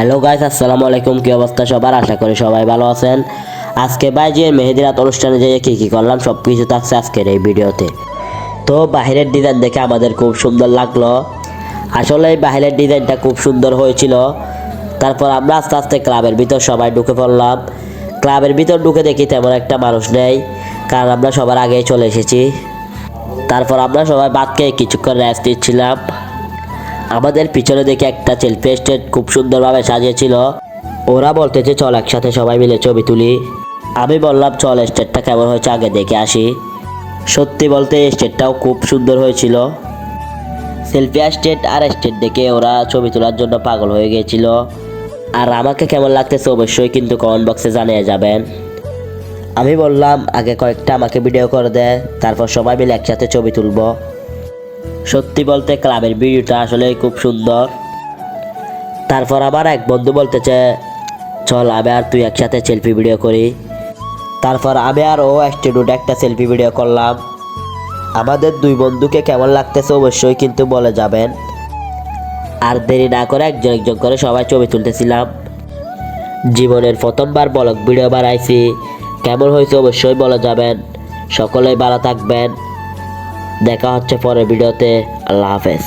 Hello guys, আসসালামু আলাইকুম। কি অবস্থা সবার? আশা করি সবাই ভালো আছেন। আজকে যে মেহেদি রাত অনুষ্ঠানে যেয়ে কি করলাম সব কিছু থাকছে আজকের এই ভিডিওতে। তো বাহিরের ডিজাইন দেখে আমাদের খুব সুন্দর লাগলো। আসলে এই বাহিরের ডিজাইনটা খুব সুন্দর হয়েছিল। তারপর আমরা আস্তে আস্তে ক্লাবের ভিতর সবাই ঢুকে পড়লাম। ক্লাবের ভিতর ঢুকে দেখি তেমন একটা মানুষ নেই, কারণ আমরা সবার আগেই চলে এসেছি। তারপর আমরা সবাই ভাত খেয়ে কিছুক্ষণ রেস্ট নিচ্ছিলাম। আমাদের পিছনে দেখে একটা সেলফি স্টেট খুব সুন্দরভাবে সাজিয়েছিল। ওরা বলতেছে চল একসাথে সবাই মিলে ছবি তুলি। আমি বললাম চল, স্টেটটা কেমন হয়েছে আগে দেখে আসি। সত্যি বলতে স্টেটটাও খুব সুন্দর হয়েছিল। সেলফি স্টেট আর স্টেট দেখে ওরা ছবি তোলার জন্য পাগল হয়ে গিয়েছিল। আর আমাকে কেমন লাগতেছে অবশ্যই কিন্তু কমেন্ট বক্সে জানিয়ে যাবেন। আমি বললাম আগে কয়েকটা আমাকে ভিডিও করে দে, তারপর সবাই মিলে একসাথে ছবি তুলবো। সত্যি বলতে ক্লাবের ভিডিওটা আসলে খুব সুন্দর। তারপর আমার এক বন্ধু বলতেছে চল আমি আর তুই একসাথে সেলফি ভিডিও করি। তারপর আমি আর ও স্টুডিওতে একটা সেলফি ভিডিও করলাম। আমাদের দুই বন্ধুকে কেমন লাগতেছে অবশ্যই কিন্তু বলে যাবেন। আর দেরি না করে একজন একজন করে সবাই ছবি তুলতেছিলাম। জীবনের প্রথমবার ব্লগ ভিডিও বানাইছি, কেমন হয়েছে অবশ্যই বলে যাবেন। সকলেই ভালো থাকবেন। দেখা হচ্ছে পরের ভিডিওতে। আল্লাহ হাফেজ।